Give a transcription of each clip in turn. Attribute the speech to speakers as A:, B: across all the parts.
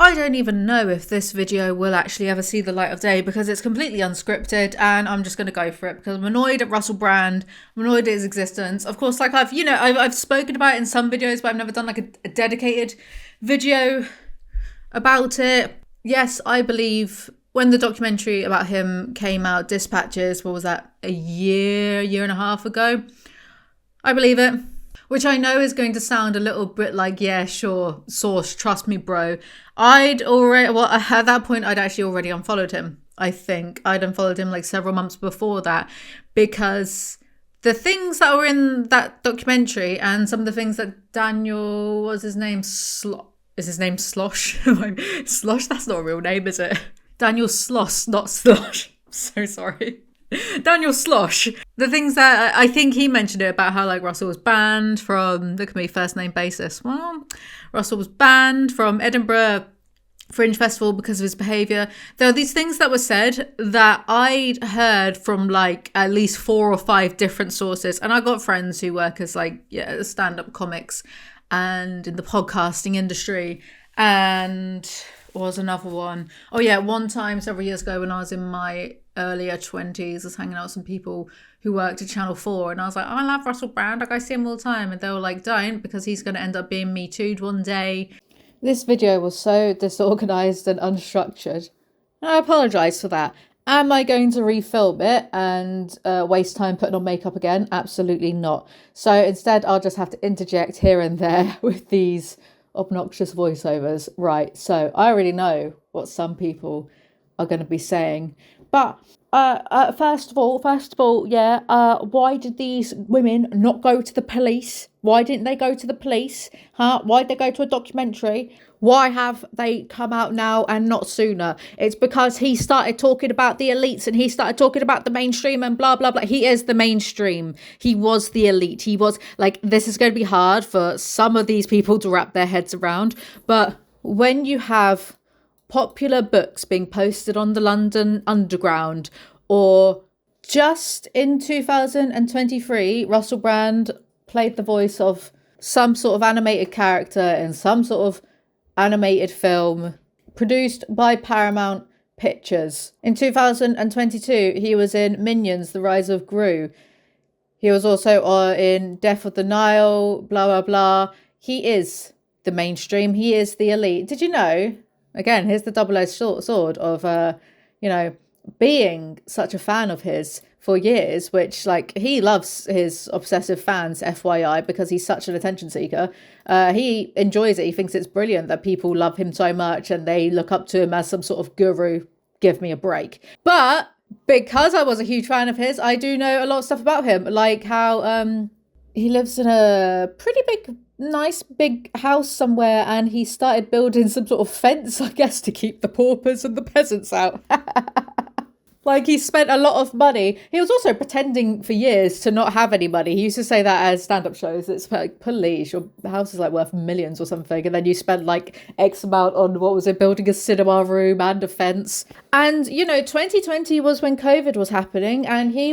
A: I don't even know if this video will actually ever see the light of day because it's completely unscripted, and I'm just going to go for it because I'm annoyed at Russell Brand. I'm annoyed at his existence. Of course, like I've spoken about it in some videos, but I've never done like a dedicated video about it. Yes, I believe when the documentary about him came out, Dispatches, what was that, a year and a half ago? I believe it. Which I know is going to sound a little bit like, yeah, sure, source, trust me, bro. At that point, I'd actually already unfollowed him, I think. I'd unfollowed him like several months before that because the things that were in that documentary and some of the things that Daniel, what's his name? Is his name Slosh? Slosh? That's not a real name, is it? Daniel Sloss, not Slosh. I'm so sorry. Daniel Slosh. The things that I think he mentioned it about how like Russell was banned from, look at me, first name basis. Well, Russell was banned from Edinburgh Fringe Festival because of his behaviour. There are these things that were said that I'd heard from like at least 4 or 5 different sources. And I got friends who work as like, stand-up comics and in the podcasting industry. And was another one. Oh yeah, one time several years ago when I was in my earlier 20s, I was hanging out with some people who worked at Channel 4, and I was like, I love Russell Brand, like I see him all the time, and they were like, don't, because he's going to end up being Me Too'd one day. This video was so disorganised and unstructured, and I apologise for that. Am I going to refilm it and waste time putting on makeup again? Absolutely not. So instead I'll just have to interject here and there with these obnoxious voiceovers. Right, so I already know what some people are going to be saying, but first of all, why did these women not go to the police? Why didn't they go to the police? Why did they go to a documentary? Why have they come out now and not sooner? It's because he started talking about the elites and he started talking about the mainstream and blah, blah, blah. He is the mainstream. He was the elite. He was like, this is going to be hard for some of these people to wrap their heads around. But when you have popular books being posted on the London Underground, or just in 2023, Russell Brand played the voice of some sort of animated character in some sort of animated film produced by Paramount Pictures. In 2022, he was in Minions, The Rise of Gru. He was also in Death of the Nile, blah, blah, blah. He is the mainstream. He is the elite. Did you know? Again, here's the double-edged sword of, being such a fan of his for years, which, like, he loves his obsessive fans, FYI, because he's such an attention seeker. He enjoys it. He thinks it's brilliant that people love him so much and they look up to him as some sort of guru. Give me a break. But because I was a huge fan of his, I do know a lot of stuff about him, like how he lives in a pretty nice big house somewhere, and he started building some sort of fence, I guess, to keep the paupers and the peasants out. Like, he spent a lot of money. He was also pretending for years to not have any money. He used to say that as stand-up shows. It's like, police, your house is like worth millions or something. And then you spend like X amount on, what was it, building a cinema room and a fence. And, 2020 was when COVID was happening. And he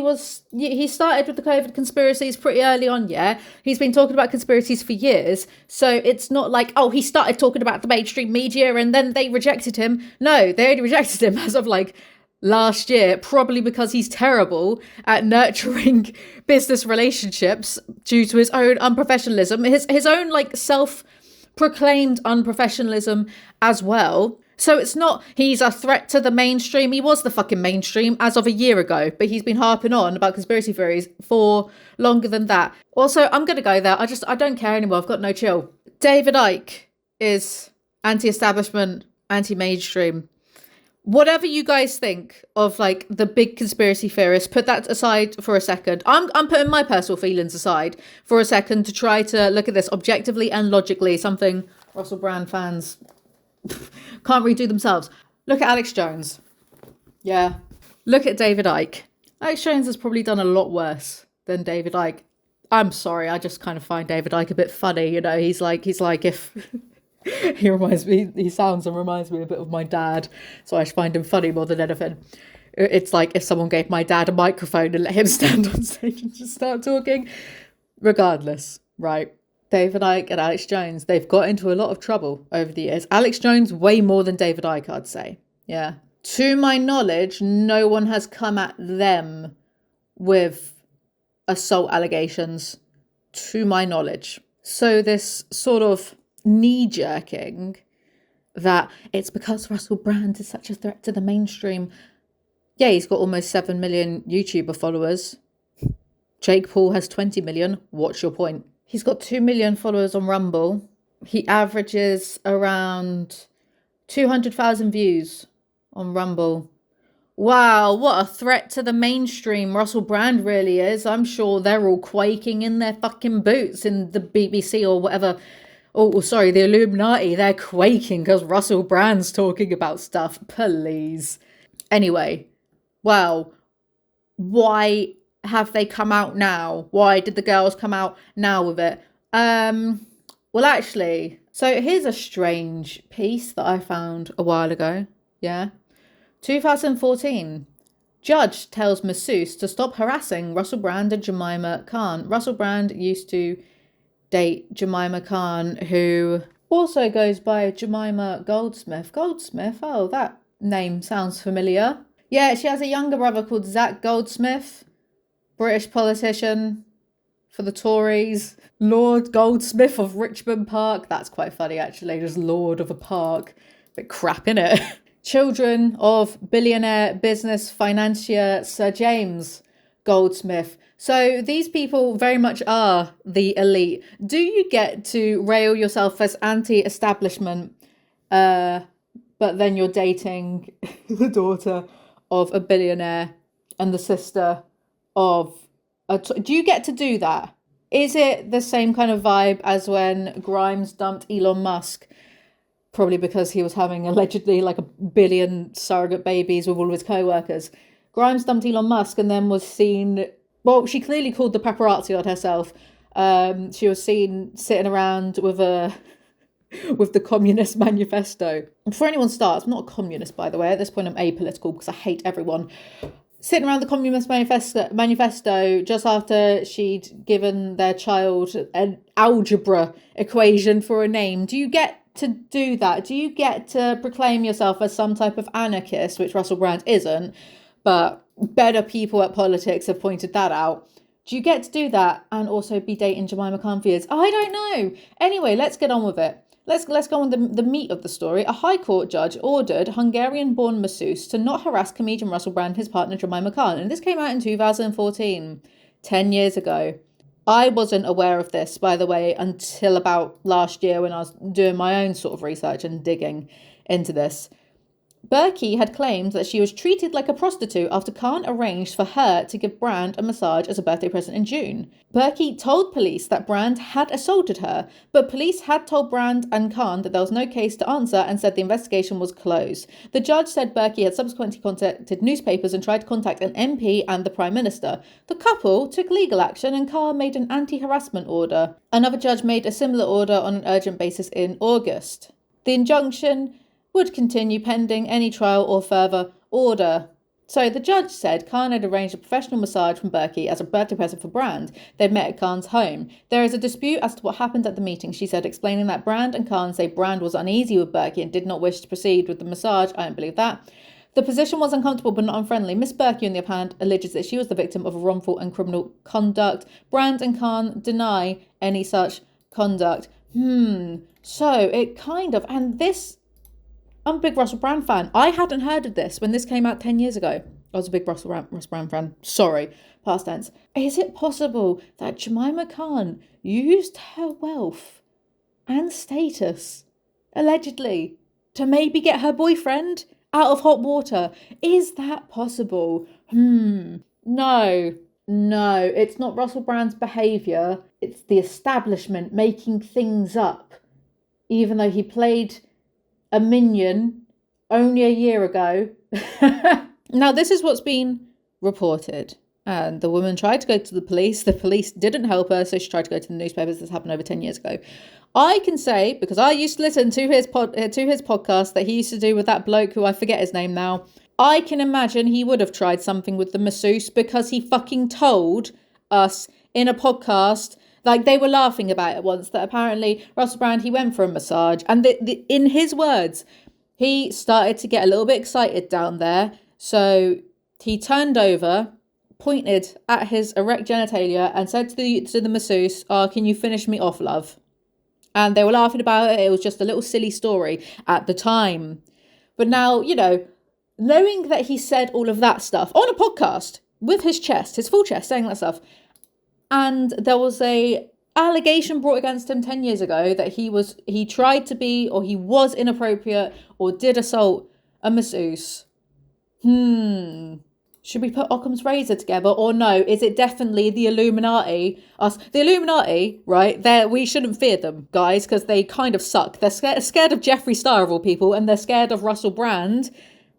A: started with the COVID conspiracies pretty early on, yeah? He's been talking about conspiracies for years. So it's not like, oh, he started talking about the mainstream media and then they rejected him. No, they only rejected him as of like last year, probably because he's terrible at nurturing business relationships due to his own unprofessionalism, his own like self-proclaimed unprofessionalism as well. So it's not he's a threat to the mainstream. He was the fucking mainstream as of a year ago, but he's been harping on about conspiracy theories for longer than that. Also, I'm going to go there. I don't care anymore. I've got no chill. David Icke is anti-establishment, anti-mainstream. Whatever you guys think of like the big conspiracy theorists, put that aside for a second. I'm putting my personal feelings aside for a second to try to look at this objectively and logically, something Russell Brand fans can't redo themselves. Look at Alex Jones. Yeah. Look at David Icke. Alex Jones has probably done a lot worse than David Icke. I'm sorry, I just kind of find David Icke a bit funny, he's like if he sounds and reminds me a bit of my dad, so I find him funny more than anything. It's like if someone gave my dad a microphone and let him stand on stage and just start talking. Regardless, right? David Icke and Alex Jones, they've got into a lot of trouble over the years. Alex Jones, way more than David Icke, I'd say. Yeah. To my knowledge, no one has come at them with assault allegations, to my knowledge. So this sort of knee-jerking that it's because Russell Brand is such a threat to the mainstream. Yeah, he's got almost 7 million YouTuber followers. Jake Paul has 20 million. What's your point? He's got 2 million followers on Rumble. He averages around 200,000 views on Rumble. Wow, what a threat to the mainstream Russell Brand really is. I'm sure they're all quaking in their fucking boots in the BBC or whatever. Oh, sorry, the Illuminati. They're quaking because Russell Brand's talking about stuff. Please. Anyway, wow. Why have they come out now? Why did the girls come out now with it? Well, actually, so here's a strange piece that I found a while ago. Yeah. 2014. Judge tells masseuse to stop harassing Russell Brand and Jemima Khan. Russell Brand used to date Jemima Khan, who also goes by Jemima Goldsmith. Goldsmith? Oh, that name sounds familiar. Yeah, she has a younger brother called Zach Goldsmith, British politician for the Tories. Lord Goldsmith of Richmond Park. That's quite funny, actually. Just Lord of a park. Bit crap, innit? Children of billionaire business financier Sir James Goldsmith. So these people very much are the elite. Do you get to rail yourself as anti-establishment, but then you're dating the daughter of a billionaire and the sister of do you get to do that? Is it the same kind of vibe as when Grimes dumped Elon Musk? Probably because he was having allegedly like 1 billion surrogate babies with all of his co-workers. Grimes dumped Elon Musk and then was seen... Well, she clearly called the paparazzi on herself. She was seen sitting around with the Communist Manifesto. Before anyone starts, I'm not a communist, by the way. At this point, I'm apolitical because I hate everyone. Sitting around the Communist Manifesto just after she'd given their child an algebra equation for a name. Do you get to do that? Do you get to proclaim yourself as some type of anarchist, which Russell Brand isn't, but better people at politics have pointed that out? Do you get to do that and also be dating Jemima Khan for years? I don't know. Anyway, let's get on with it. Let's go on the meat of the story. A High Court judge ordered Hungarian-born masseuse to not harass comedian Russell Brand and his partner Jemima Khan. And this came out in 2014, 10 years ago. I wasn't aware of this, by the way, until about last year when I was doing my own sort of research and digging into this. Berkey had claimed that she was treated like a prostitute after Khan arranged for her to give Brand a massage as a birthday present in June. Berkey told police that Brand had assaulted her, but police had told Brand and Khan that there was no case to answer and said the investigation was closed. The judge said Berkey had subsequently contacted newspapers and tried to contact an MP and the Prime Minister. The couple took legal action and Khan made an anti-harassment order. Another judge made a similar order on an urgent basis in August. The injunction would continue pending any trial or further order. So the judge said Khan had arranged a professional massage from Berkey as a birthday present for Brand. They'd met at Khan's home. There is a dispute as to what happened at the meeting, she said, explaining that Brand and Khan say Brand was uneasy with Berkey and did not wish to proceed with the massage. I don't believe that. The position was uncomfortable but not unfriendly. Miss Berkey, on the other hand, alleges that she was the victim of a wrongful and criminal conduct. Brand and Khan deny any such conduct. So it kind of... And this... I'm a big Russell Brand fan. I hadn't heard of this when this came out 10 years ago. I was a big Russell Brand fan. Sorry, past tense. Is it possible that Jemima Khan used her wealth and status, allegedly, to maybe get her boyfriend out of hot water? Is that possible? No, it's not Russell Brand's behaviour. It's the establishment making things up. Even though he played a minion only a year ago. Now, this is what's been reported. And the woman tried to go to the police. The police didn't help her, so she tried to go to the newspapers. This happened over 10 years ago. I can say, because I used to listen to his podcast that he used to do with that bloke who I forget his name now, I can imagine he would have tried something with the masseuse because he fucking told us in a podcast Like, they were laughing about it once, that apparently Russell Brand, he went for a massage, and in his words, he started to get a little bit excited down there. So he turned over, pointed at his erect genitalia, and said to the masseuse, "Oh, can you finish me off, love?" And they were laughing about it. It was just a little silly story at the time. But now, knowing that he said all of that stuff on a podcast with his full chest, saying that stuff, and there was a allegation brought against him 10 years ago that he tried to be, or he was inappropriate, or did assault a masseuse. Should we put Occam's razor together, or no? Is it definitely the Illuminati? The Illuminati, right? We shouldn't fear them, guys, because they kind of suck. They're scared of Jeffree Star, of all people, and they're scared of Russell Brand,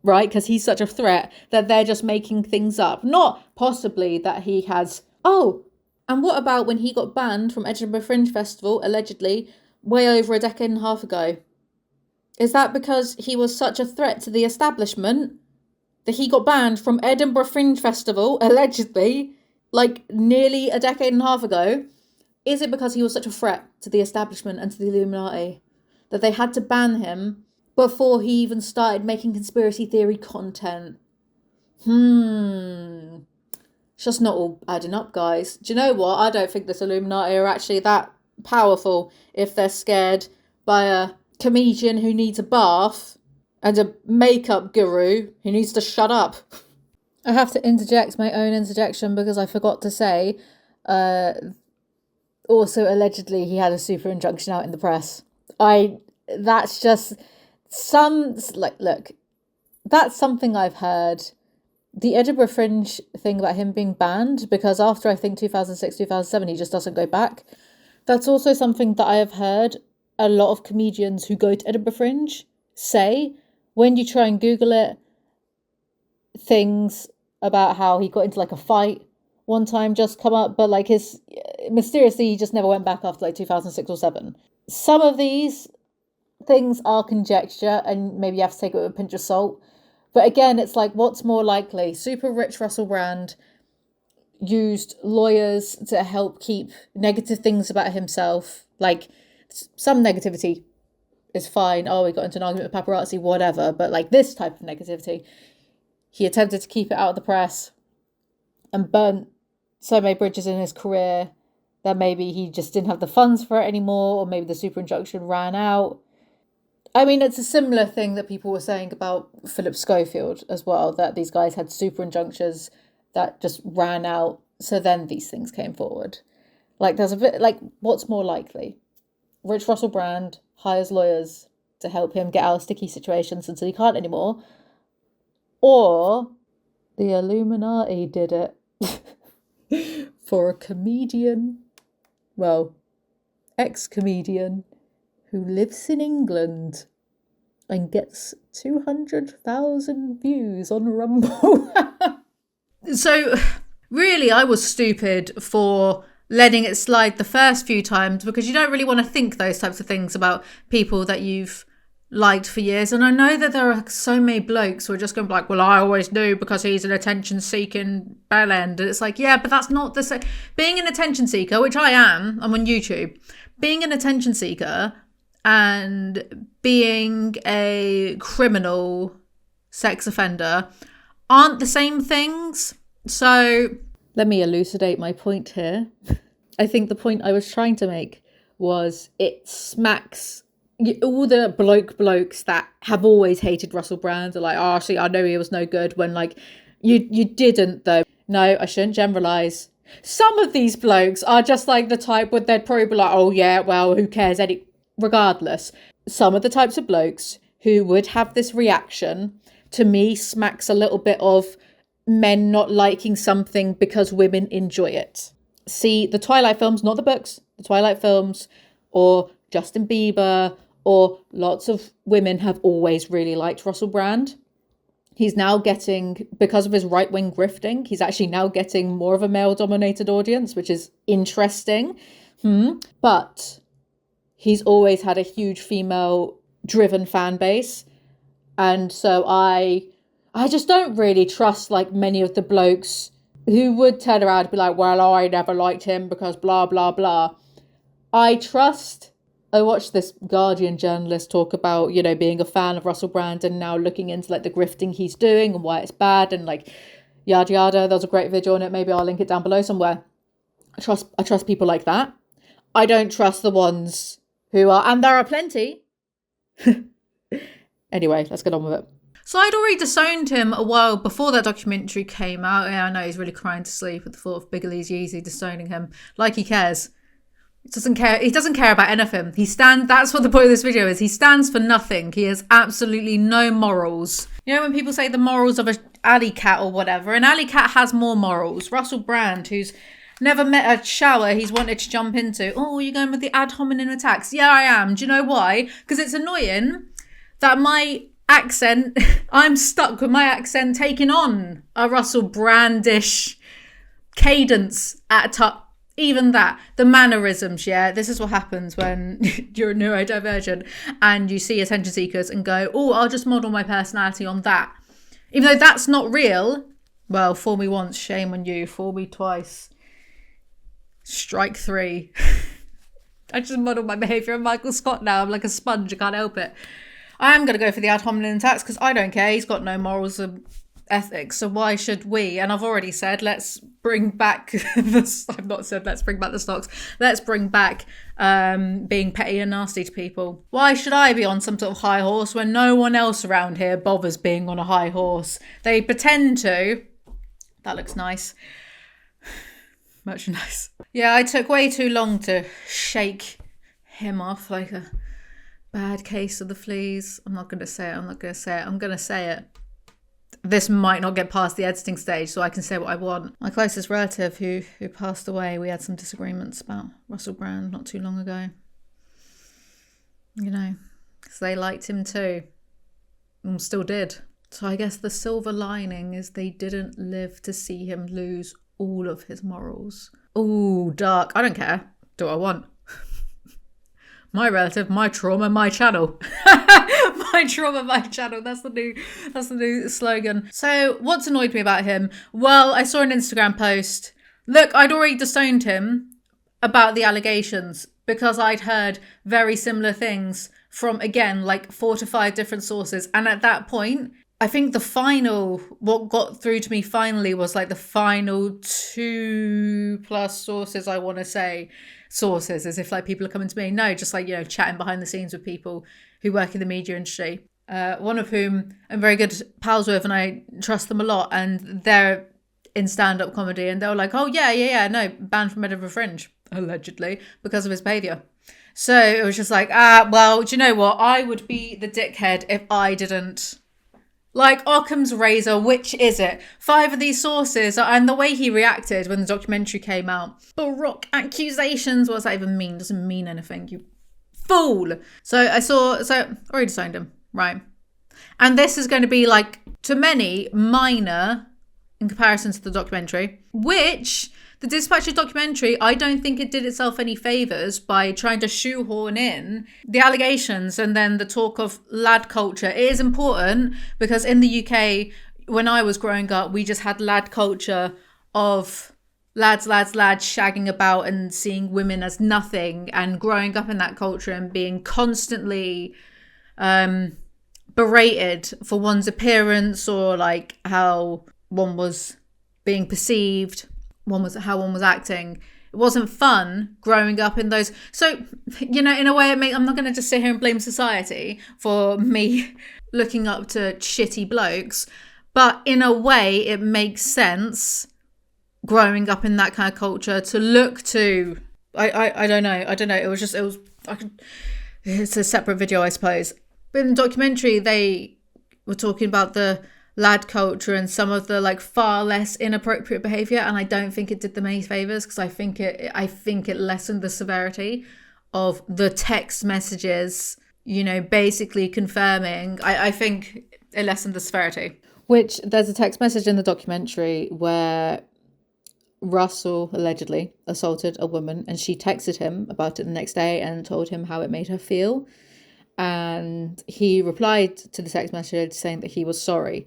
A: right? Because he's such a threat that they're just making things up. Not possibly that he has... Oh, and what about when he got banned from Edinburgh Fringe Festival, allegedly, way over a decade and a half ago? Is that because he was such a threat to the establishment that he got banned from Edinburgh Fringe Festival, allegedly, like nearly a decade and a half ago? Is it because he was such a threat to the establishment and to the Illuminati that they had to ban him before he even started making conspiracy theory content? It's just not all adding up, guys. Do you know what? I don't think this Illuminati are actually that powerful if they're scared by a comedian who needs a bath and a makeup guru who needs to shut up. I have to interject my own interjection because I forgot to say, also allegedly he had a super injunction out in the press. That's just look, that's something I've heard. The Edinburgh Fringe thing about him being banned, because after I think 2006, 2007, he just doesn't go back. That's also something that I have heard a lot of comedians who go to Edinburgh Fringe say. When you try and Google it, things about how he got into like a fight one time just come up, but like mysteriously he just never went back after like 2006 or 7. Some of these things are conjecture and maybe you have to take it with a pinch of salt. But again, it's like, what's more likely? Super rich Russell Brand used lawyers to help keep negative things about himself. Like, some negativity is fine. Oh, we got into an argument with paparazzi, whatever. But like this type of negativity, he attempted to keep it out of the press and burnt so many bridges in his career that maybe he just didn't have the funds for it anymore, or maybe the super injunction ran out. I mean, it's a similar thing that people were saying about Philip Schofield as well, that these guys had super injunctions that just ran out. So then these things came forward. Like, there's a bit like, what's more likely? Rich Russell Brand hires lawyers to help him get out of sticky situations until he can't anymore. Or the Illuminati did it for a comedian, well, ex-comedian, who lives in England and gets 200,000 views on Rumble. So, really, I was stupid for letting it slide the first few times, because you don't really want to think those types of things about people that you've liked for years. And I know that there are so many blokes who are just going to be like, well, I always knew because he's an attention-seeking bellend. And it's like, yeah, but that's not the same. Being an attention seeker, which I'm on YouTube, being an attention seeker and being a criminal sex offender aren't the same things. So let me elucidate my point here. I think the point I was trying to make was it smacks all the blokes that have always hated Russell Brand are like, oh, see, I know he was no good, when like you didn't though. No, I shouldn't generalize. Some of these blokes are just like the type where they'd probably be like, oh yeah, well, who cares? Regardless, some of the types of blokes who would have this reaction to me smacks a little bit of men not liking something because women enjoy it. See, the Twilight films, not the books, the Twilight films, or Justin Bieber, or lots of women have always really liked Russell Brand. He's now getting, because of his right-wing grifting, he's actually now getting more of a male-dominated audience, which is interesting. But he's always had a huge female-driven fan base. And so I just don't really trust like many of the blokes who would turn around and be like, well, I never liked him because blah, blah, blah. I watched this Guardian journalist talk about, you know, being a fan of Russell Brand and now looking into like the grifting he's doing and why it's bad and like yada yada. There was a great video on it. Maybe I'll link it down below somewhere. I trust people like that. I don't trust the ones who are, and there are plenty. Anyway, let's get on with it. So I'd already disowned him a while before that documentary came out. Yeah, I know he's really crying to sleep at the thought of Big Alizee disowning him. Like he cares. He doesn't care. He doesn't care about anything. That's what the point of this video is. He stands for nothing. He has absolutely no morals. You know when people say the morals of an alley cat or whatever, an alley cat has more morals. Russell Brand, who's never met a shower he's wanted to jump into. Oh, you're going with the ad hominem attacks? Yeah, I am. Do you know why? Because it's annoying that my accent, I'm stuck with my accent taking on a Russell Brandish cadence at a top. Even that, the mannerisms, yeah, this is what happens when you're a neurodivergent and you see attention seekers and go, oh, I'll just model my personality on that. Even though that's not real. Well, fool me once, shame on you. Fool me twice. Strike three. I just model my behaviour on Michael Scott now. I'm like a sponge, I can't help it. I am going to go for the ad hominem attacks because I don't care. He's got no morals or ethics, so why should we? And I've already said, let's bring back I've not said let's bring back the stocks. Let's bring back being petty and nasty to people. Why should I be on some sort of high horse when no one else around here bothers being on a high horse? They pretend to. That looks nice. Merchandise. Yeah, I took way too long to shake him off like a bad case of the fleas. I'm not going to say it. I'm going to say it. This might not get past the editing stage, so I can say what I want. My closest relative who passed away, we had some disagreements about Russell Brand not too long ago. You know, because they liked him too. And still did. So I guess the silver lining is they didn't live to see him lose all of his morals. Ooh, dark. I don't care. Do what I want. My relative, my trauma, my channel. My trauma, my channel. That's the new slogan. So what's annoyed me about him? Well, I saw an Instagram post. Look, I'd already disowned him about the allegations because I'd heard very similar things from, again, like 4 to 5 different sources. And at that point, I think what got through to me finally was like the final 2+ sources, I want to say. Sources, as if like people are coming to me. No, just like, you know, chatting behind the scenes with people who work in the media industry. One of whom I'm very good pals with and I trust them a lot. And they're in stand-up comedy and they were like, oh yeah, no, banned from Edinburgh Fringe, allegedly, because of his behaviour. So it was just like, well, do you know what? I would be the dickhead if I didn't. Like Occam's razor, which is it? 5 of these sources, and the way he reacted when the documentary came out. Baroque accusations. What does that even mean? Doesn't mean anything, you fool. So already signed him, right? And this is going to be like, to many, minor in comparison to the documentary, which the Dispatches documentary, I don't think it did itself any favours by trying to shoehorn in the allegations and then the talk of lad culture. It is important because in the UK, when I was growing up, we just had lad culture of lads shagging about and seeing women as nothing and growing up in that culture and being constantly berated for one's appearance or like how one was being perceived. How one was acting. It wasn't fun growing up in those. So, you know, in a way, I'm not going to just sit here and blame society for me looking up to shitty blokes. But in a way, it makes sense growing up in that kind of culture to look to. I don't know. It's a separate video, I suppose. But in the documentary, they were talking about the lad culture and some of the like far less inappropriate behavior, and I don't think it did them any favors because I think it lessened the severity of the text messages, you know, basically confirming. I think it lessened the severity. Which there's a text message in the documentary where Russell allegedly assaulted a woman and she texted him about it the next day and told him how it made her feel. And he replied to the text message saying that he was sorry.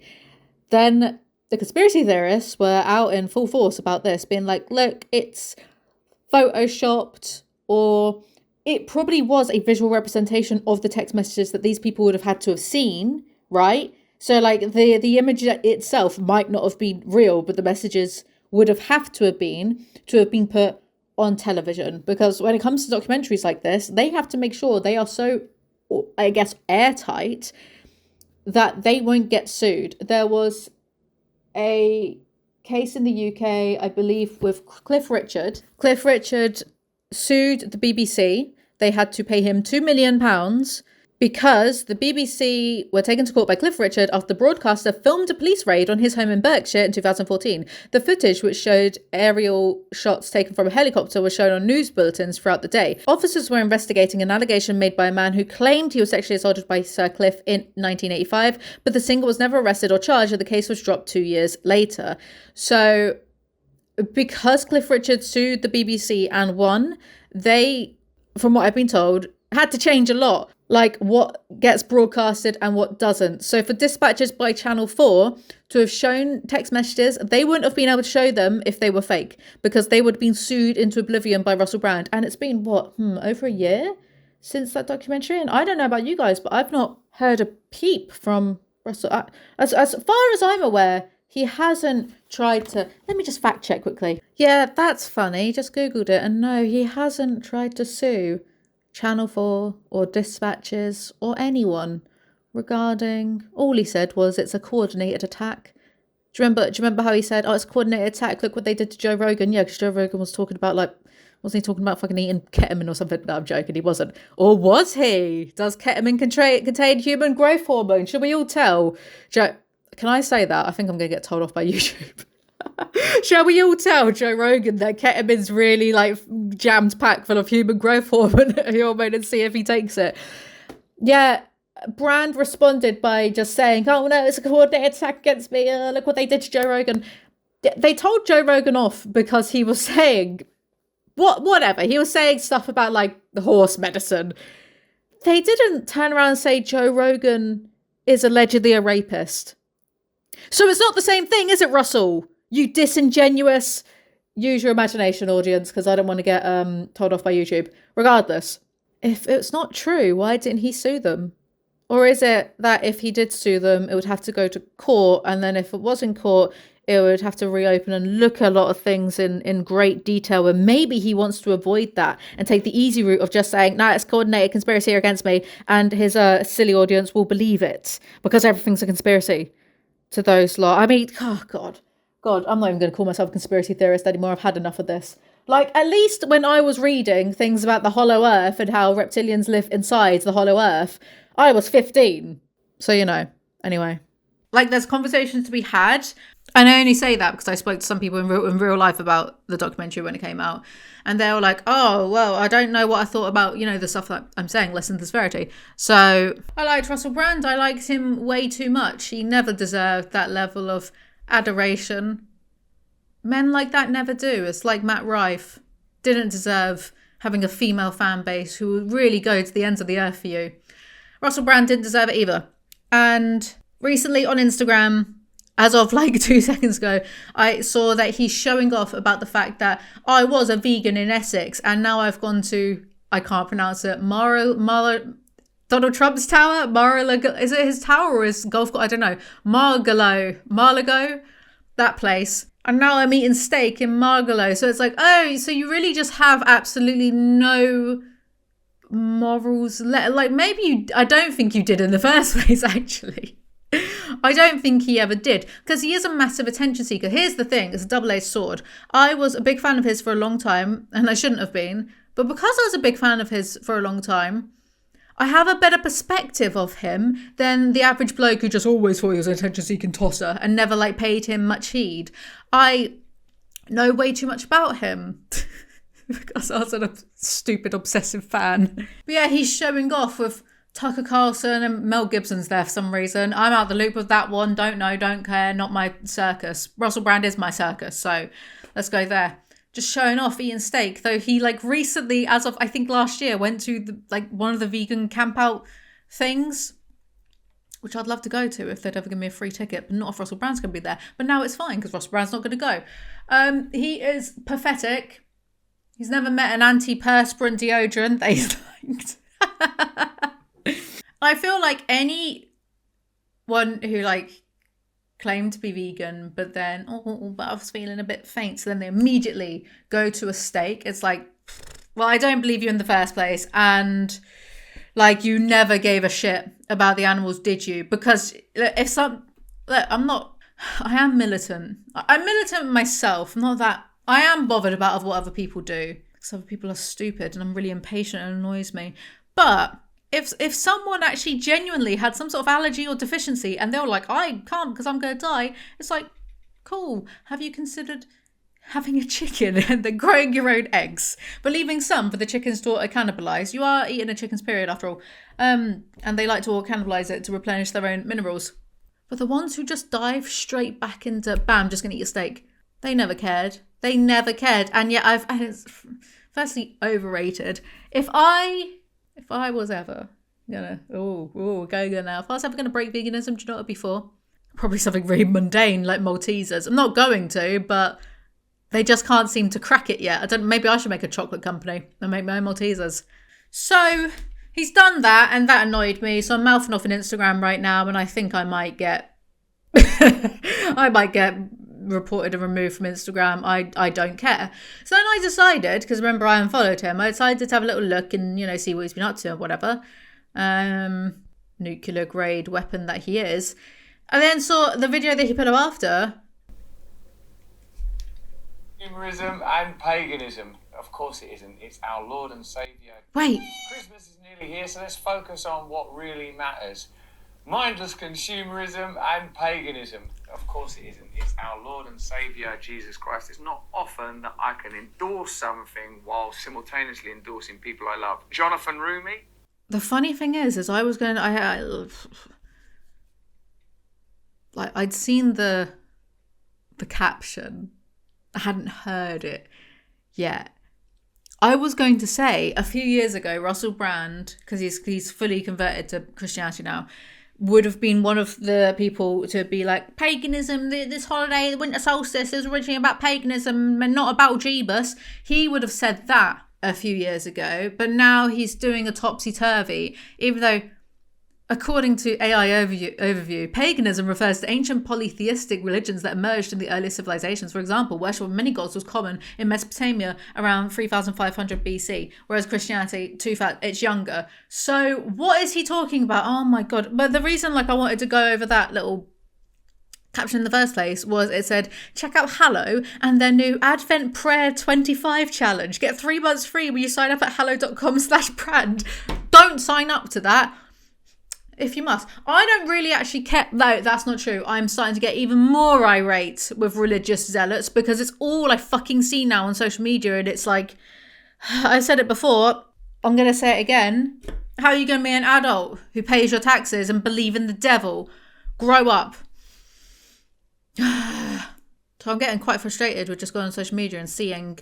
A: Then the conspiracy theorists were out in full force about this, being like, look, it's photoshopped, or it probably was a visual representation of the text messages that these people would have had to have seen, right? So like the image itself might not have been real, but the messages would have to have been put on television, because when it comes to documentaries like this, they have to make sure they are so, I guess, airtight that they won't get sued. There was a case in the UK, I believe, with Cliff Richard. Cliff Richard sued the BBC. They had to pay him £2 million because the BBC were taken to court by Cliff Richard after the broadcaster filmed a police raid on his home in Berkshire in 2014. The footage, which showed aerial shots taken from a helicopter, was shown on news bulletins throughout the day. Officers were investigating an allegation made by a man who claimed he was sexually assaulted by Sir Cliff in 1985, but the singer was never arrested or charged, and the case was dropped 2 years later. So, because Cliff Richard sued the BBC and won, they, from what I've been told, had to change a lot, like what gets broadcasted and what doesn't. So for dispatches by Channel 4 to have shown text messages, they wouldn't have been able to show them if they were fake, because they would have been sued into oblivion by Russell Brand. And it's been, over a year since that documentary? And I don't know about you guys, but I've not heard a peep from Russell. As far as I'm aware, he hasn't tried to... Let me just fact check quickly. Yeah, that's funny. Just Googled it. And no, he hasn't tried to sue Channel 4 or dispatches or anyone regarding... All he said was it's a coordinated attack. Do you remember how he said, it's a coordinated attack, look what they did to Joe Rogan? Yeah, because Joe Rogan was talking about, wasn't he talking about fucking eating ketamine or something? No, I'm joking, he wasn't. Or was he? Does ketamine contain human growth hormone? Should we all tell? Joe, can I say that? I think I'm going to get told off by YouTube. Shall we all tell Joe Rogan that ketamine's really jammed packed full of human growth hormone and see if he takes it? Yeah, Brand responded by just saying, oh no, it's a coordinated attack against me. Look what they did to Joe Rogan. They told Joe Rogan off because he was saying, whatever. He was saying stuff about the horse medicine. They didn't turn around and say Joe Rogan is allegedly a rapist. So it's not the same thing, is it, Russell? You disingenuous, use your imagination, audience, because I don't want to get told off by YouTube. Regardless, if it's not true, why didn't he sue them? Or is it that if he did sue them, it would have to go to court, and then if it was in court, it would have to reopen and look at a lot of things in great detail, and maybe he wants to avoid that and take the easy route of just saying, nah, it's coordinated conspiracy against me, and his silly audience will believe it because everything's a conspiracy to those lot. I mean, oh, God, I'm not even going to call myself a conspiracy theorist anymore. I've had enough of this. At least when I was reading things about the hollow earth and how reptilians live inside the hollow earth, I was 15. So, anyway. There's conversations to be had. And I only say that because I spoke to some people in real life about the documentary when it came out. And they were like, oh, well, I don't know what I thought about, the stuff that I'm saying, listen to the severity. So I liked Russell Brand. I liked him way too much. He never deserved that level of adoration. Men like that never do. It's like Matt Rife didn't deserve having a female fan base who would really go to the ends of the earth for you. Russell Brand didn't deserve it either. And recently on Instagram, as of 2 seconds ago, I saw that he's showing off about the fact that I was a vegan in Essex and now I've gone to, I can't pronounce it, Donald Trump's tower? Is it his tower or his golf course? I don't know. Marlago, that place. And now I'm eating steak in Margalo. So it's so you really just have absolutely no morals. Maybe I don't think you did in the first place, actually. I don't think he ever did, because he is a massive attention seeker. Here's the thing, it's a double-edged sword. I was a big fan of his for a long time, and I shouldn't have been, but because I was a big fan of his for a long time, I have a better perspective of him than the average bloke who just always thought he was an attention-seeking tosser and never paid him much heed. I know way too much about him because I was a stupid obsessive fan. But yeah, he's showing off with Tucker Carlson and Mel Gibson's there for some reason. I'm out the loop with that one. Don't know, don't care, not my circus. Russell Brand is my circus, so let's go there. Just showing off eating steak, though he recently, as of I think last year, went to one of the vegan camp out things. which I'd love to go to if they'd ever give me a free ticket, but not if Russell Brand's going to be there. But now it's fine because Russell Brand's not going to go. He is pathetic. He's never met an antiperspirant deodorant that he's liked. I feel like anyone who like claimed to be vegan, but then, but I was feeling a bit faint, so then they immediately go to a steak. It's like, well, I don't believe you in the first place, and like you never gave a shit about the animals, did you? Because if I am militant. I'm militant myself. Not that I am bothered about what other people do, because other people are stupid and I'm really impatient and annoys me. But if someone actually genuinely had some sort of allergy or deficiency and they were like, I can't because I'm going to die, it's like, cool. Have you considered having a chicken and then growing your own eggs, but leaving some for the chickens to cannibalize? You are eating a chicken's period after all. And they like to all cannibalize it to replenish their own minerals. But the ones who just dive straight back into, bam, just going to eat a steak, they never cared. They never cared. And yet it's firstly overrated. If I was ever gonna, go now. If I was ever gonna break veganism, do you know what it'd be for? Probably something really mundane like Maltesers. I'm not going to, but they just can't seem to crack it yet. Maybe I should make a chocolate company and make my own Maltesers. So he's done that, and that annoyed me. So I'm mouthing off on Instagram right now, and I think I might get, reported and removed from Instagram. I don't care. So then I decided, because remember I unfollowed him, I decided to have a little look and, see what he's been up to or whatever. Nuclear grade weapon that he is. I then saw the video that he put up after.
B: Consumerism and paganism. Of course it isn't. It's our Lord and Saviour.
A: Wait.
B: Christmas is nearly here, so let's focus on what really matters. Mindless consumerism and paganism. Of course it isn't. It's our Lord and Saviour, Jesus Christ. It's not often that I can endorse something while simultaneously endorsing people I love. Jonathan Rumi.
A: The funny thing is I'd seen the caption. I hadn't heard it yet. I was going to say a few years ago, Russell Brand, because he's fully converted to Christianity now, would have been one of the people to be like, paganism, this holiday, the winter solstice is originally about paganism and not about Jeebus. He would have said that a few years ago, but now he's doing a topsy-turvy, even though, according to AI overview, paganism refers to ancient polytheistic religions that emerged in the earliest civilizations. For example, worship of many gods was common in Mesopotamia around 3500 BC, whereas Christianity, it's younger. So what is he talking about? Oh my God. But the reason I wanted to go over that little caption in the first place was it said, check out Hallow and their new Advent Prayer 25 challenge. Get 3 months free when you sign up at hallow.com/brand. Don't sign up to that if you must. I don't really actually care. No, that's not true. I'm starting to get even more irate with religious zealots because it's all I fucking see now on social media, and it's like, I said it before, I'm going to say it again. How are you going to be an adult who pays your taxes and believe in the devil? Grow up. So I'm getting quite frustrated with just going on social media and seeing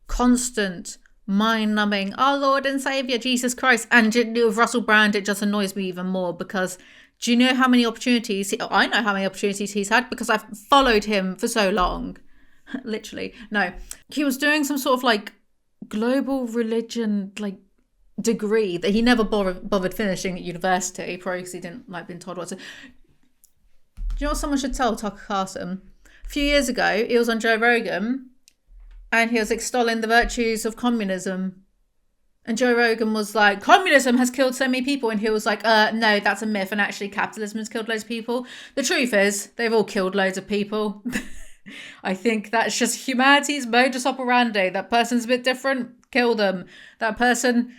A: constant mind-numbing, our Lord and Saviour, Jesus Christ. And with Russell Brand, it just annoys me even more because do you know how many opportunities, I know how many opportunities he's had because I've followed him for so long. Literally. No. He was doing some sort of global religion degree that he never bothered finishing at university, probably because he didn't been told what to. Do you know what someone should tell Tucker Carlson? A few years ago, he was on Joe Rogan and he was extolling the virtues of communism. And Joe Rogan was like, communism has killed so many people. And he was like, no, that's a myth. And actually capitalism has killed loads of people. The truth is, they've all killed loads of people. I think that's just humanity's modus operandi. That person's a bit different, kill them. That person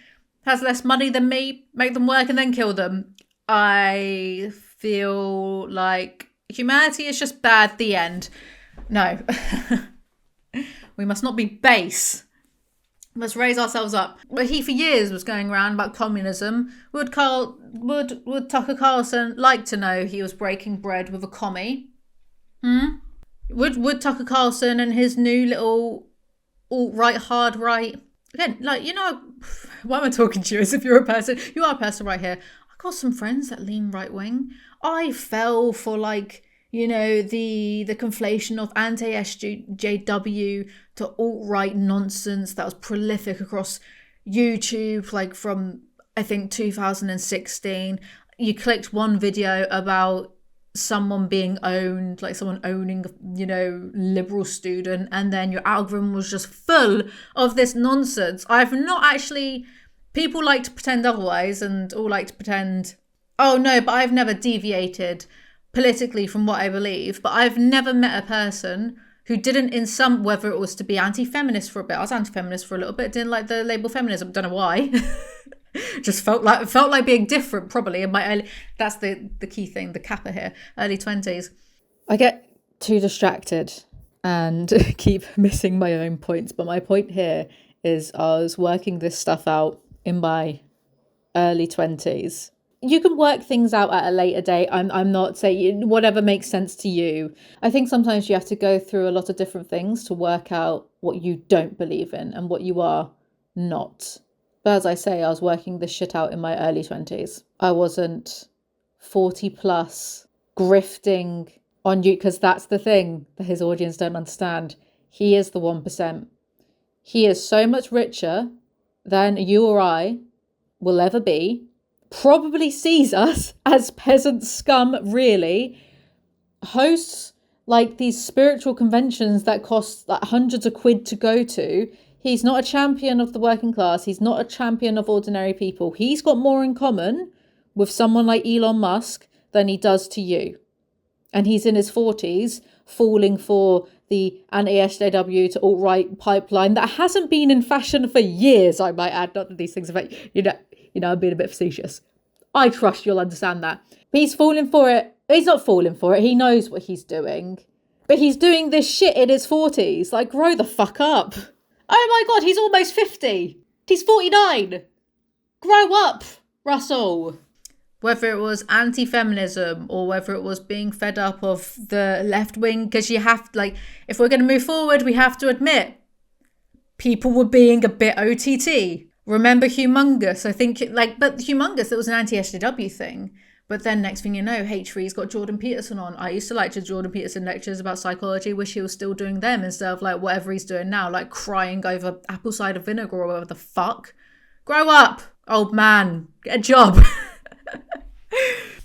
A: has less money than me, make them work and then kill them. I feel like humanity is just bad, the end. No. We must not be base. We must raise ourselves up. But he for years was going around about communism. Would Tucker Carlson like to know he was breaking bread with a commie? Would Tucker Carlson and his new little alt-right, hard right, again, why am I talking to you as if you're a person? You are a person right here. I got some friends that lean right wing. I fell for like, you know, the conflation of anti-SJW to alt-right nonsense that was prolific across YouTube, like from, I think, 2016. You clicked one video about someone being owned, like someone owning, you know, liberal student, and then your algorithm was just full of this nonsense. I've not actually, people like to pretend otherwise and all like to pretend, oh no, but I've never deviated politically from what I believe, but I've never met a person who didn't, in some, whether it was to be anti-feminist for a bit. I was anti-feminist for a little bit, didn't like the label feminism, don't know why. Just felt like being different, probably in my early, that's the key thing, the capper here, early 20s. I get too distracted and keep missing my own points, but my point here is I was working this stuff out in my early 20s. You can work things out at a later date. I'm not saying whatever makes sense to you. I think sometimes you have to go through a lot of different things to work out what you don't believe in and what you are not. But as I say, I was working this shit out in my early 20s. I wasn't 40 plus grifting on you, because that's the thing that his audience don't understand. He is the 1%. He is so much richer than you or I will ever be. Probably sees us as peasant scum, really. Hosts like these spiritual conventions that cost like hundreds of quid to go to. He's not a champion of the working class. He's not a champion of ordinary people. He's got more in common with someone like Elon Musk than he does to you. And he's in his 40s falling for the anti-SJW to alt-right pipeline that hasn't been in fashion for years, I might add. Not that these things are, I'm being a bit facetious. I trust you'll understand that. But he's falling for it. He's not falling for it. He knows what he's doing. But he's doing this shit in his 40s. Like, grow the fuck up. Oh my God, he's almost 50. He's 49. Grow up, Russell. Whether it was anti-feminism or whether it was being fed up of the left wing, because you have, like, if we're going to move forward, we have to admit people were being a bit OTT. Remember Humongous? I think, but Humongous, it was an anti-SJW thing. But then next thing you know, H3's got Jordan Peterson on. I used to like to Jordan Peterson lectures about psychology. Wish he was still doing them instead of like whatever he's doing now, like crying over apple cider vinegar or whatever the fuck. Grow up, old man. Get a job.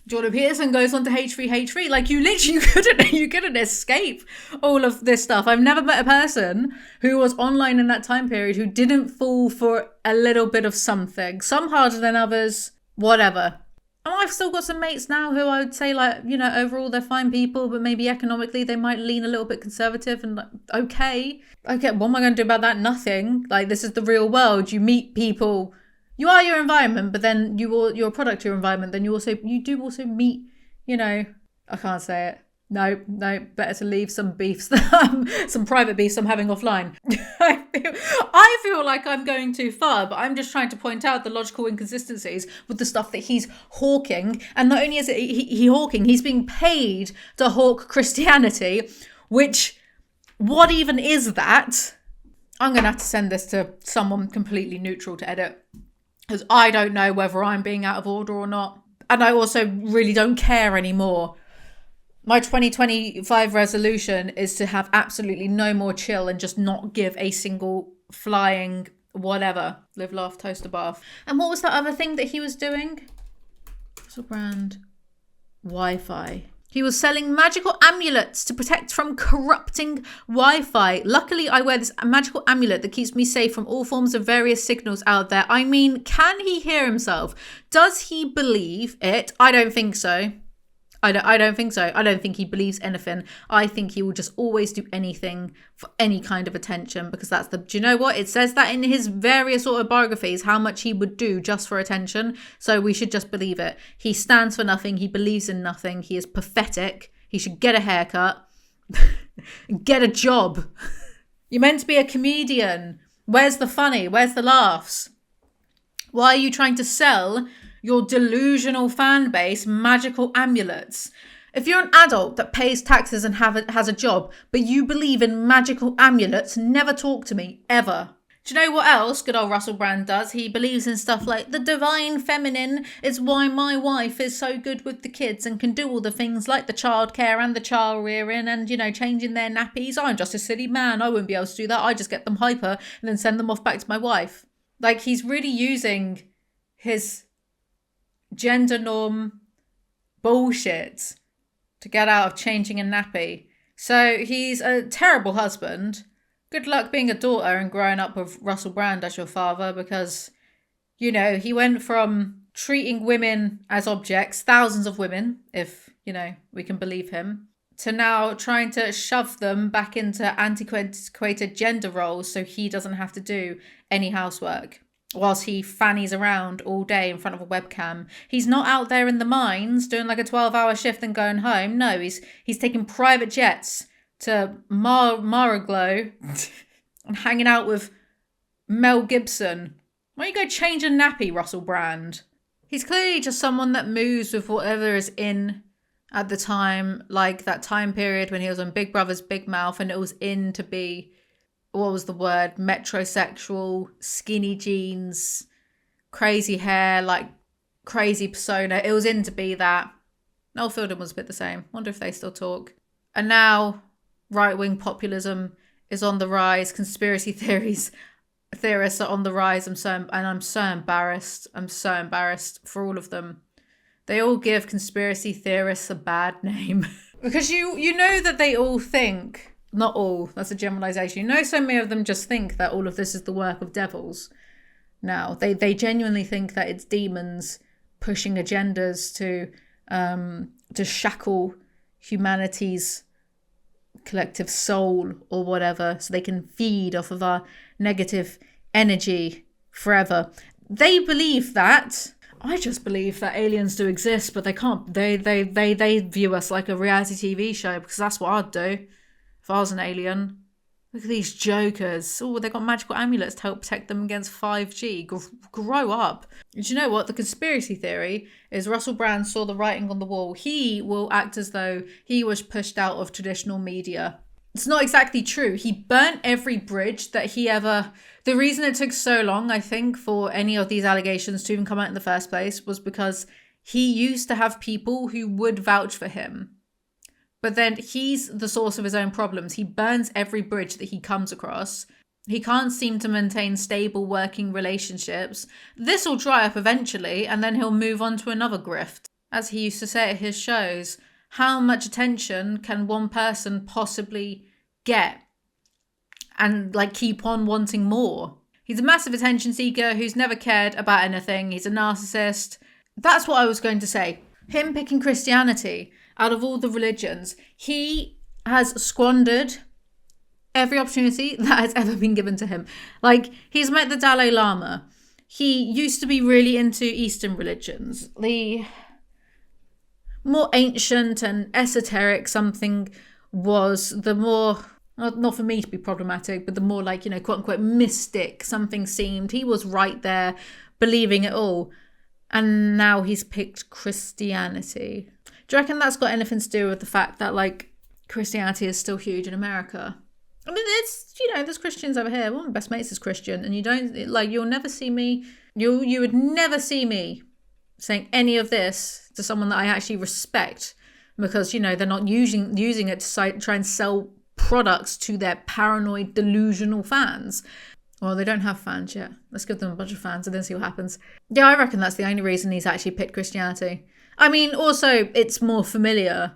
A: Jordan Peterson goes on to H3. Like you literally couldn't escape all of this stuff. I've never met a person who was online in that time period who didn't fall for a little bit of something. Some harder than others, whatever. And I've still got some mates now who I would say, like, you know, overall they're fine people, but maybe economically they might lean a little bit conservative and like, okay, what am I going to do about that? Nothing. Like, this is the real world. You meet people. You are your environment, but then you're a product of your environment. Then you do also meet, you know, I can't say it. No, better to leave some beefs, some private beefs I'm having offline. I feel like I'm going too far, but I'm just trying to point out the logical inconsistencies with the stuff that he's hawking. And not only is it he hawking, he's being paid to hawk Christianity, which, what even is that? I'm going to have to send this to someone completely neutral to edit, because I don't know whether I'm being out of order or not. And I also really don't care anymore. My 2025 resolution is to have absolutely no more chill and just not give a single flying whatever. Live, laugh, toast a bath. And what was that other thing that he was doing? What's the brand? Wi-Fi. He was selling magical amulets to protect from corrupting Wi-Fi. Luckily, I wear this magical amulet that keeps me safe from all forms of various signals out there. I mean, can he hear himself? Does he believe it? I don't think so. I don't think so. I don't think he believes anything. I think he will just always do anything for any kind of attention, because do you know what? It says that in his various autobiographies, how much he would do just for attention. So we should just believe it. He stands for nothing. He believes in nothing. He is pathetic. He should get a haircut. Get a job. You're meant to be a comedian. Where's the funny? Where's the laughs? Why are you trying to sell your delusional fan base magical amulets? If you're an adult that pays taxes and has a job, but you believe in magical amulets, never talk to me, ever. Do you know what else good old Russell Brand does? He believes in stuff like the divine feminine is why my wife is so good with the kids and can do all the things like the childcare and the child rearing and, changing their nappies. I'm just a silly man. I wouldn't be able to do that. I just get them hyper and then send them off back to my wife. Like, he's really using his gender norm bullshit to get out of changing a nappy. So he's a terrible husband. Good luck being a daughter and growing up with Russell Brand as your father, because, he went from treating women as objects, thousands of women, if, we can believe him, to now trying to shove them back into antiquated gender roles so he doesn't have to do any housework whilst he fannies around all day in front of a webcam. He's not out there in the mines doing like a 12-hour shift and going home. No, he's taking private jets to Mar-a-Glow and hanging out with Mel Gibson. Why don't you go change a nappy, Russell Brand? He's clearly just someone that moves with whatever is in at the time, like that time period when he was on Big Brother's Big Mouth and it was in to be, what was the word, metrosexual, skinny jeans, crazy hair, like crazy persona. It was in to be that. Noel Fielding was a bit the same. Wonder if they still talk. And now right-wing populism is on the rise. Conspiracy theorists are on the rise. I'm so embarrassed. I'm so embarrassed for all of them. They all give conspiracy theorists a bad name. Because you know that they all think, not all, that's a generalization. So many of them just think that all of this is the work of devils. Now, they genuinely think that it's demons pushing agendas to shackle humanity's collective soul or whatever, so they can feed off of our negative energy forever. They believe that. I just believe that aliens do exist, but they can't. They view us like a reality TV show, because that's what I'd do if I was an alien. Look at these jokers. Oh, they got magical amulets to help protect them against 5G. Grow up. Do you know what? The conspiracy theory is Russell Brand saw the writing on the wall. He will act as though he was pushed out of traditional media. It's not exactly true. He burnt every bridge that he ever... The reason it took so long, I think, for any of these allegations to even come out in the first place was because he used to have people who would vouch for him. But then he's the source of his own problems. He burns every bridge that he comes across. He can't seem to maintain stable working relationships. This will dry up eventually, and then he'll move on to another grift. As he used to say at his shows, how much attention can one person possibly get? And keep on wanting more. He's a massive attention seeker who's never cared about anything. He's a narcissist. That's what I was going to say. Him picking Christianity out of all the religions, he has squandered every opportunity that has ever been given to him. He's met the Dalai Lama. He used to be really into Eastern religions. The more ancient and esoteric something was, the more... Not for me to be problematic, but the more quote unquote mystic something seemed. He was right there, believing it all. And now he's picked Christianity. Do you reckon that's got anything to do with the fact that Christianity is still huge in America? I mean, it's, there's Christians over here. One of my best mates is Christian, and you'll never see me, you would never see me saying any of this to someone that I actually respect, because, they're not using it to try and sell products to their paranoid, delusional fans. Well, they don't have fans yet. Let's give them a bunch of fans and then see what happens. Yeah, I reckon that's the only reason he's actually picked Christianity. I mean, also, it's more familiar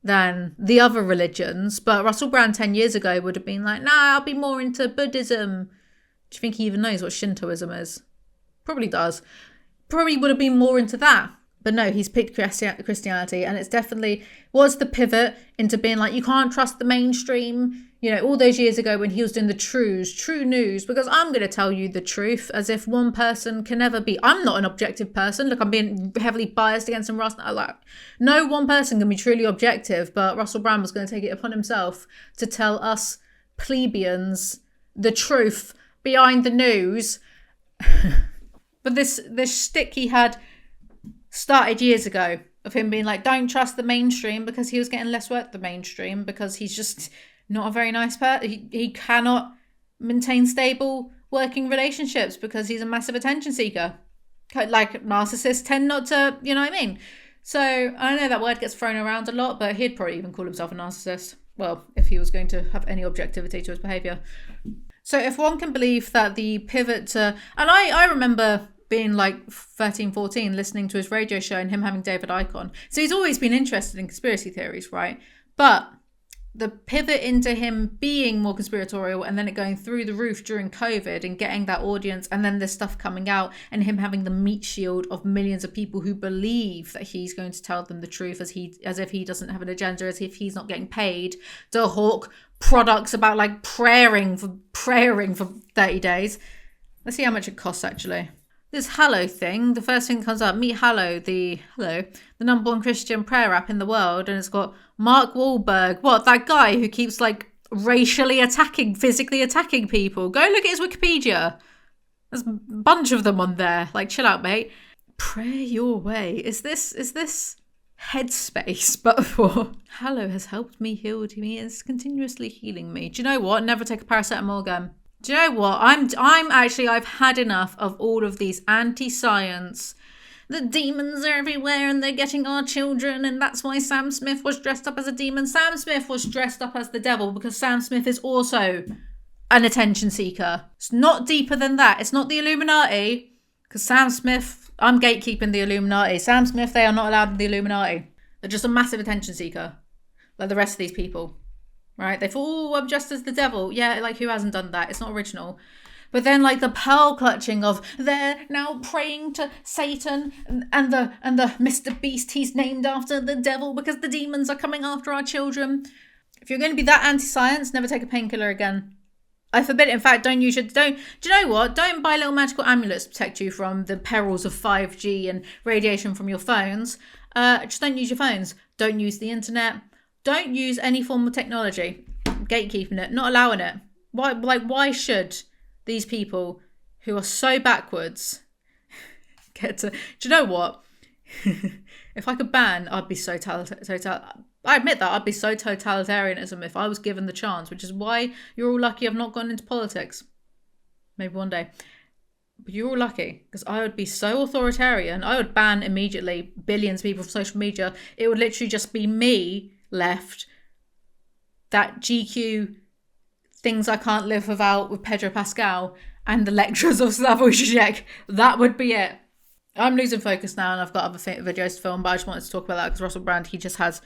A: than the other religions, but Russell Brand 10 years ago would have been like, nah, I'll be more into Buddhism. Do you think he even knows what Shintoism is? Probably does. Probably would have been more into that. But no, he's picked Christianity, and it's definitely was the pivot into being you can't trust the mainstream. All those years ago when he was doing the true news, because I'm going to tell you the truth, as if one person can never be. I'm not an objective person. Look, I'm being heavily biased against him. No one person can be truly objective, but Russell Brand was going to take it upon himself to tell us plebeians the truth behind the news. But this shtick he had started years ago of him being don't trust the mainstream, because he was getting less work than the mainstream, because he's just not a very nice person. He cannot maintain stable working relationships because he's a massive attention seeker. Like narcissists tend not to, you know what I mean? So I know that word gets thrown around a lot, but he'd probably even call himself a narcissist. Well, if he was going to have any objectivity to his behaviour. So if one can believe that the pivot to... And I remember being like 13, 14, listening to his radio show and him having David Icke on. So he's always been interested in conspiracy theories, right? But the pivot into him being more conspiratorial and then it going through the roof during COVID and getting that audience, and then this stuff coming out and him having the meat shield of millions of people who believe that he's going to tell them the truth as if he doesn't have an agenda, as if he's not getting paid to hawk products about like praying for 30 days. Let's see how much it costs actually. This Hallow thing, the first thing that comes up, Meet Hallow, the number one Christian prayer app in the world, and it's got Mark Wahlberg, that guy who keeps like physically attacking people. Go look at his Wikipedia. There's a bunch of them on there. Like, chill out, mate. Pray your way. Is this Headspace, but for Hallow has helped me, healed me, is continuously healing me. Do you know what? Never take a paracetamol again. Do you know what? I've had enough of all of these anti-science. The demons are everywhere and they're getting our children, and that's why Sam Smith was dressed up as a demon. Sam Smith was dressed up as the devil because Sam Smith is also an attention seeker. It's not deeper than that. It's not the Illuminati, because Sam Smith, I'm gatekeeping the Illuminati. Sam Smith, they are not allowed in the Illuminati. They're just a massive attention seeker, like the rest of these people. Right? They thought, I'm just as the devil. Yeah, like who hasn't done that? It's not original. But then like the pearl clutching of they're now praying to Satan and the Mr. Beast, he's named after the devil because the demons are coming after our children. If you're going to be that anti-science, never take a painkiller again. I forbid it. In fact, do you know what? Don't buy little magical amulets to protect you from the perils of 5G and radiation from your phones. Just don't use your phones. Don't use the internet. Don't use any form of technology. Gatekeeping it, not allowing it. Why should these people who are so backwards get to... Do you know what? If I could ban, I'd be so I admit that I'd be so totalitarianism if I was given the chance, which is why you're all lucky I've not gone into politics. Maybe one day. But you're all lucky, because I would be so authoritarian. I would ban immediately billions of people from social media. It would literally just be me left, that GQ things I can't live without with Pedro Pascal and the lectures of Slavoj Žižek. That would be it. I'm losing focus now and I've got other videos to film, but I just wanted to talk about that because Russell Brand, he just has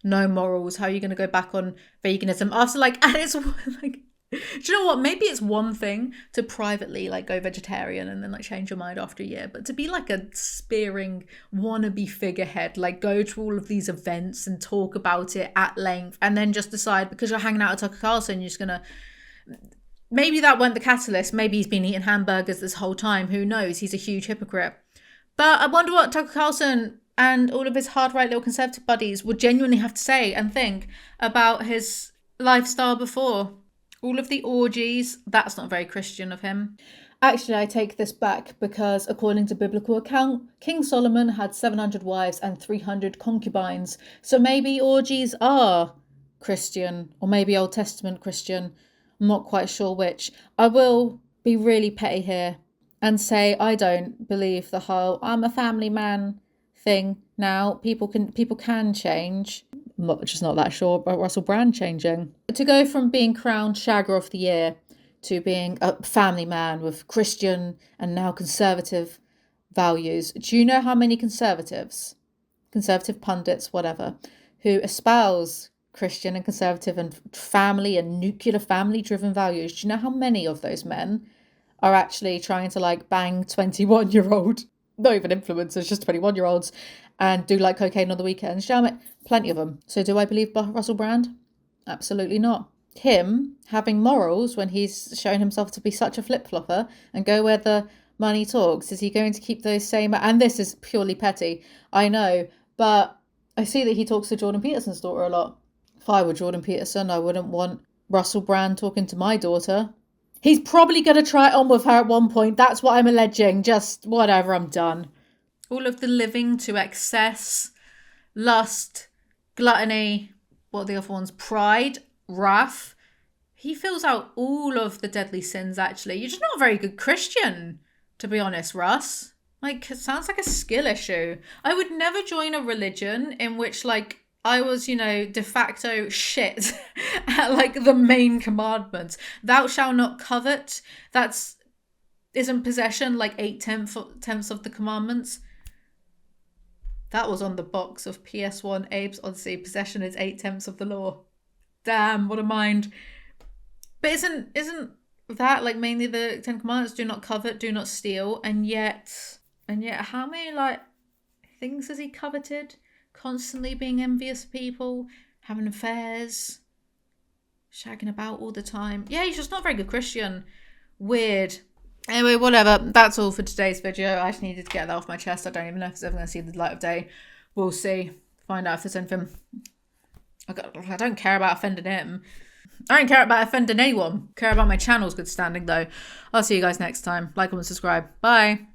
A: no morals. How are you going to go back on veganism after and it's like, do you know what? Maybe it's one thing to privately go vegetarian and then change your mind after a year, but to be a spearing wannabe figurehead, go to all of these events and talk about it at length and then just decide because you're hanging out with Tucker Carlson, you're just gonna, maybe that weren't the catalyst. Maybe he's been eating hamburgers this whole time. Who knows? He's a huge hypocrite. But I wonder what Tucker Carlson and all of his hard-right little conservative buddies would genuinely have to say and think about his lifestyle before. All of the orgies, that's not very Christian of him. Actually, I take this back because according to biblical account, King Solomon had 700 wives and 300 concubines. So maybe orgies are Christian, or maybe Old Testament Christian. I'm not quite sure which. I will be really petty here and say I don't believe the whole I'm a family man thing now. People can change. I'm just not that sure about Russell Brand changing. To go from being crowned Shagger of the Year to being a family man with Christian and now conservative values. Do you know how many conservative pundits, whatever, who espouse Christian and conservative and family and nuclear family-driven values? Do you know how many of those men are actually trying to bang 21-year-old, not even influencers, just 21-year-olds, and do cocaine on the weekends? Plenty of them. So do I believe Russell Brand? Absolutely not. Him having morals when he's shown himself to be such a flip-flopper and go where the money talks, is he going to keep those same... And this is purely petty, I know, but I see that he talks to Jordan Peterson's daughter a lot. If I were Jordan Peterson, I wouldn't want Russell Brand talking to my daughter. He's probably going to try it on with her at one point. That's what I'm alleging. Just whatever, I'm done. All of the living to excess, lust, gluttony, what are the other ones? Pride, wrath. He fills out all of the deadly sins, actually. You're just not a very good Christian, to be honest, Russ. Like, it sounds like a skill issue. I would never join a religion in which, like, I was, de facto shit at, like, the main commandments. Thou shalt not covet. Isn't possession, like, 8/10 of the commandments? That was on the box of PS1 Abe's Odyssey. Possession is 8/10 of the law. Damn, what a mind. But isn't that, like, mainly the 10 commandments? Do not covet, do not steal. And yet how many, like, things has he coveted? Constantly being envious of people, having affairs, shagging about all the time. Yeah, he's just not a very good Christian. Weird. Anyway, whatever. That's all for today's video. I just needed to get that off my chest. I don't even know if it's ever going to see the light of day. We'll see. Find out if there's anything. I don't care about offending him. I don't care about offending anyone. I care about my channel's good standing, though. I'll see you guys next time. Like, comment, subscribe. Bye.